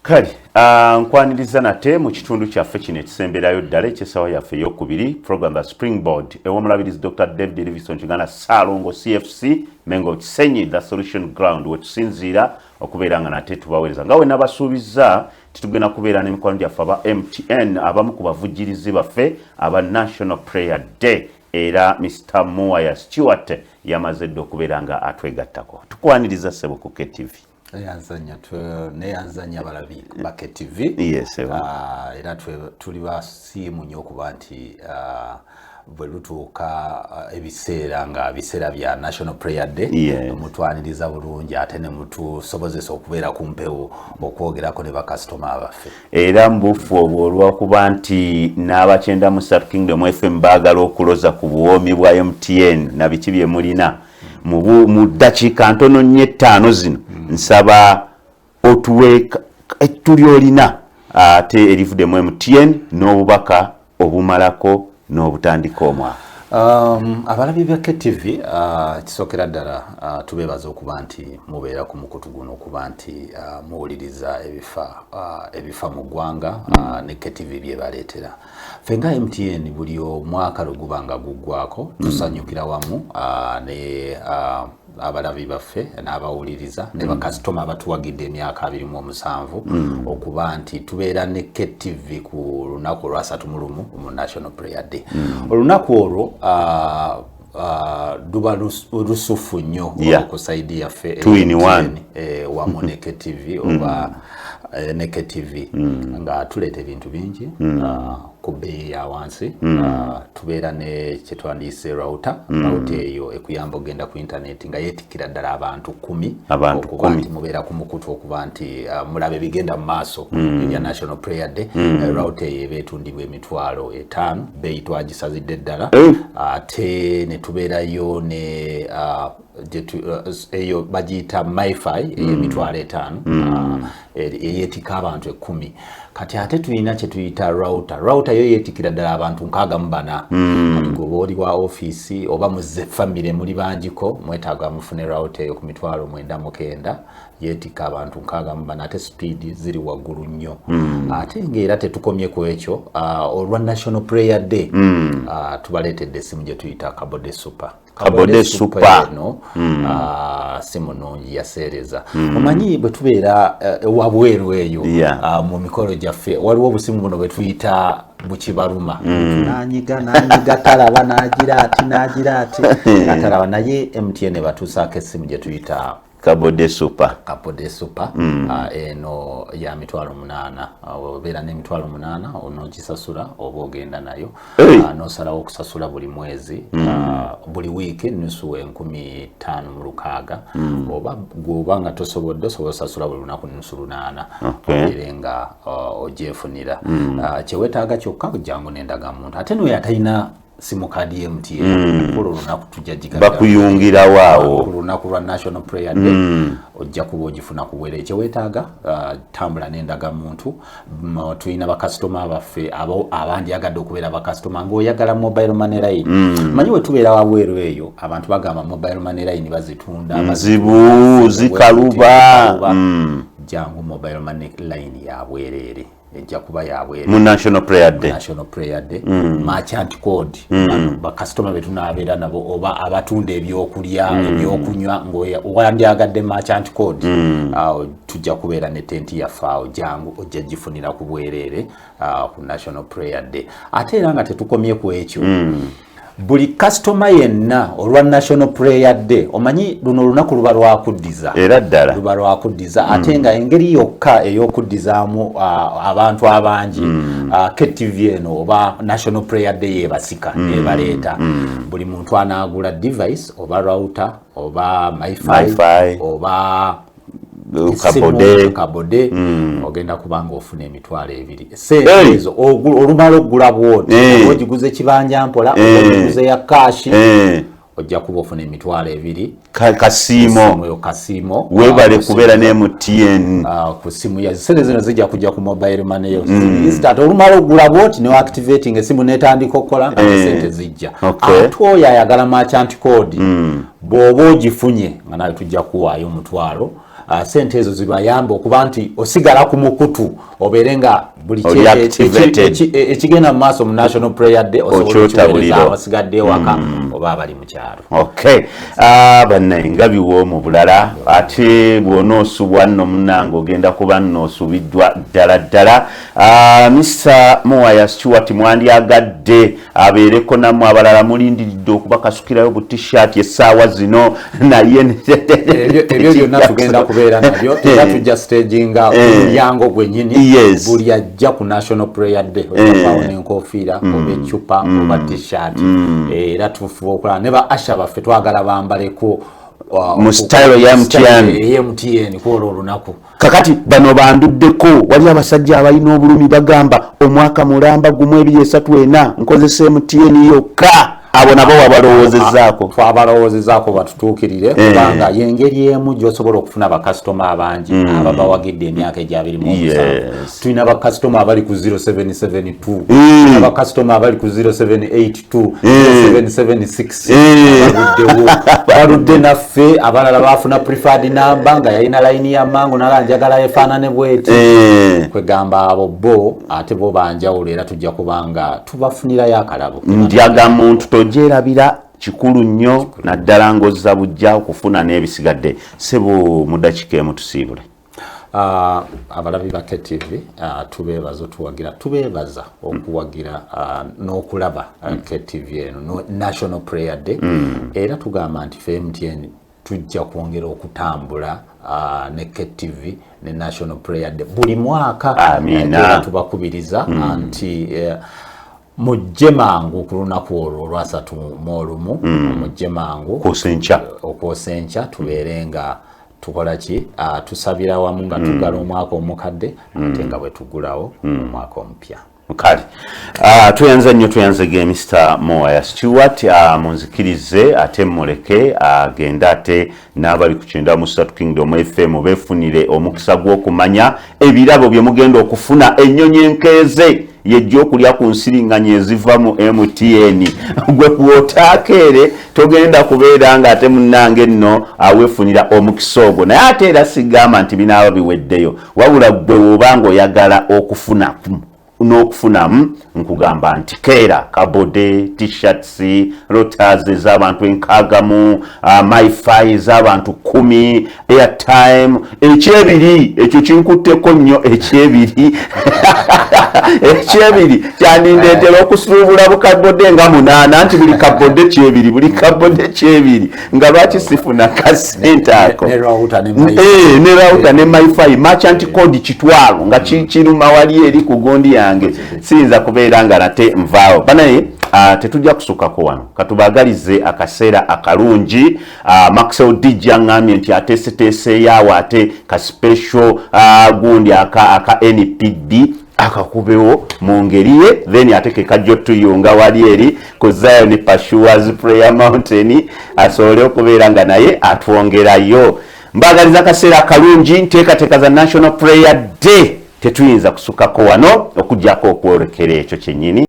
Kali nkwaniriza nate mu kitundu kyaffe kino ekisemberayo ddala ekyesawa yaffe ey'okubiri program the Springboard ew'omulabirizi Dr. David Livingstone Kiganda Ssalongo CFC Mengo Kisenyi the solution ground wetusinziira okubeera nga nate tubaweereza nga we nabasuubiza titugenda kubeera n'emikwano gyaffe aba MTN abamu ku bavujjirizi baffe aba National Prayer Day era Mr. Muwaya Stewart yamaze dda okubeera nga atwegattako tukwaniriza ssebo ku KTV neyanzanya balabi ba KTV yes era tuli basiimu nnyo okuba nti bwe lutuuka ebiseera nga biseera bya National Prayer Day mutwaniriza bulungi ate ne mutusobozesa okubeera ku mpewo okwogerako ne bakasitoma abaffe era mbufu obwo olw'okuba nti n'abakyenda mu South Kingdom FM baagala okuloza ku buwoomi bwa MTN na biki bye mulina mu ddakiika ntono nnyo 5 zino nsaba otuwe tulyolina ate erivudde mu MTN n'obubaka obumalako n'obutandika omwaka abalabi ba KTV kisookera ddala tubeebaza okuba nti mubeera ku mukutu guno okuba nti muwuliriza ebifa mu ggwanga ne KTV bye baleetera ffe nga MTN buli omwaka lwe guba nga guggwako tusanyukira wamu ne abalabi baffe n'abawuliriza ne bakasitoma abatuwagidde emyaka 27 okuba nti tubeera ne KTV ku lunaku lwa 31 mu National Prayer Day olunaku olwo duba lusufu nnyo okusaidi yaffe wamu ne KTV oba ne KTV nga tuleeta ebintu bingi ku bbeeyi ya wansi tubeera ne kyetwandiise router eyo ekuyamba ogenda ku internet nga yeetikkira ddala abantu 10 okuba nti mubeera ku mukutu okuba nti mulabe bigenda mu maaso ebya National Prayer Day router eyo eba etundibwa $5,000 bbeeyi twagisazidde ddala ate ne tubeerayo ne eyo bagiyita MiFi $5,000 eyeetika abantu 10 kati ate tulina kye tuyita router yo yeetikira ddala abantu 64 goba oli wa office oba muze family muli bangiko mwetaaga mufune router eyo ku $9,900 yeetika abantu 64 ate speed ziri waggulu nnyo ate ng'era tetukomye ku ekyo olwa National Prayer Day tubaleetedde essimu gye tuyita Kabode Super no simu nnungi yaseereza omanyi bwe tubeera wabweru eyo mu mikolo gyaffe waliwo obusimu buno bwe tuyita bukibaluma nanyiga talaba nagira ati atalaba naye MTN batuusaako essimu gye tuyita Kabode Super eno ya $8,000 obeera ne $8,000 onogisasula oba ogenda nayo nosalawo okusasula buli mwezi buli wiiki nusu $15,600 oba gwoba nga tosobodde osobola osasula buli lunaku nusu $800 obeere nga ogyefunira kyewetaaga kyokka jangu n'endagamuntu ate noyo atalina simu kadi MTN ku lunaku tujja gigabira bakuyungira waawo ku lunaku lwa National Prayer Day ojja kuba ogifuna ku bwere kyewetaaga tambula n'endagamuntu tulina bakasitoma abaffe abandyagadde okubeera bakasitoma ng'oyagala mobile money line manyi we tubeera wabweru eyo abantu bagamba mobile money line bazitunda nzibu zikaluba jangu mobile money line ya bwerere ejja kuba yabwere mu National Prayer Day merchant code bakasitoma betu n'abeera nabo oba abatunda ebyokulya ebyokunywa ng'owandyagadde merchant code tujja kubeera ne tenti yaffe awo jangu ojja gifunira ku bwereere ku National Prayer Day ate era nga tetukomye ku ekyo buli customer yenna olwa National Prayer Day omanyi luno lunaku luba lwakuddiza era ddala luba lwakuddiza ate nga engeri yokka ey'okuddizaamu abantu abangi KTV eno oba National Prayer Day yebasika nebaleeta buli muntu anaagula device oba router oba MiFi oba Kabode ogenda kubanga ofuna $2,000 sente ezo olumala okugula bwoti ogiguze kibanja mpola ogiguze ya cash ojja kuba ofuna $2,000 kasiimo webale kubeera ne MTN ku simu ya sente zino zijja kujja ku mobile money yo instant olumala okugula bwoti ne activating esimu netandika okukola nga sente zijja ate ayagala merchant code bw'oba ogifunye nga nawe tujja kuwaayo $1,000 sente ezo zibayamba okuba nti osigala ku mukutu oberenga buli ekigenda mu maaso mu National Prayer Day osobola abasigadde ewaka oba abali mu kyalo. Okay, bannaye nga biwo mu bulala ate bw'onoosubwa nno munnange ogenda kuba nnosubiddwa ddala. Mr. Moaya Stewart mwandyagadde abeereko nammwe abalala mulindiridde okubakasukirayo bu t-shirt essaawa zino naye ebyo byonna tugenda kubeera nabyo era tujja staginga omulyango gwennyini buli ajja ku National Prayer Day otabawo n'enkofiira oba eccupa oba t-shirt era tufuba okulaba ne ba asha baffe twagala bambaleko mu style ya MTN kwolwo olunaku. Kakati bano banduddeko wali abasajja abalina obulumi bagamba omwaka mulamba gumu 234 nkozesa MTN yokka. Abo nabo wabalowoozezaako twabalowoozezaako batutuukirire kubanga yengeri emu gy'osobola okufuna bakasitoma abangi ababawagidde emyaka egyabiri mu tulina bakasitoma abali ku 0772 bakasitoma abali ku 0782 0776 baludde naffe abalala bafuna preferred number nga yalina layini ya mangu nalanjagala efaanane bweti kwegamba abo bo ate bo banjawulo era tujja kubanga tubafunirayo akalabo ndyaga muntu tojerabira kikulu nnyo naddala ng'ozza bujja okufuna n'ebisigadde sebo mu ddakiika emu tusiibule. Abalabi ba KTV tubeebaza okuwagira n'okulaba KTV eno National Prayer Day era tugamba nti ffe MTN tujja kwongera okutambula ne KTV ne National Prayer Day buli mwaka. Amina. Tubakubiriza nti mujje mangu ku lunaku olwo olwasatu mu olumu mujje mangu okwosenkya tubeere nga tukola ki tusabira wamu nga tugala omwaka omukadde ate nga bwe tugulawo omwaka omupya. Kale tuyanze nnyo tuyanzege Mr. Moaya Stewart munzikirize ate muleke agenda ate n'abali ku 93 Kingdom FM beefunire omukisa gw'okumanya ebirabo bye mugenda okufuna ennyonyi enkeeze yejja okulya ku nsiriŋŋanyi eziva mu MTN gwe kw'otaakere togenda kubeera nga ate munnange nno aweefunira omukisa ogwo naye ate era sigamba nti binaaba biweddeyo wabula gwe woba ng'oyagala n'okufunamu nkugamba nti keera kabode t-shirts routers ez'abantu 6 myfi ez'abantu 10 airtime ekyebiri ekyo kinkutteko nnyo ekyebiri kyandindeetera okusuubula bukabode nga 8 nti buli kabode kyebiri nga lwaki sifuna kasente ako ne router ne myfi merchant code kitwalo nga kiruma wali eri ku gondi yange siyinza kubeera nga nate nvaawo banaye tetujja kusukako wano katubagalize akaseera akalungi Maxwell DJ angambye nti ateeseteeseeyo ate ka special gundi aka NPD akakubewo mu ngeri ye then ate ke kajjo tuyunga wali eri ku Zion Pashuas Prayer Mountain asobole okubeera nga naye atwongerayo. Mbagaliza akaseera akalungi nteekateeka za National Prayer Day tetuyinza kusukako wano okujjako okwolekera ekyo kyennyini.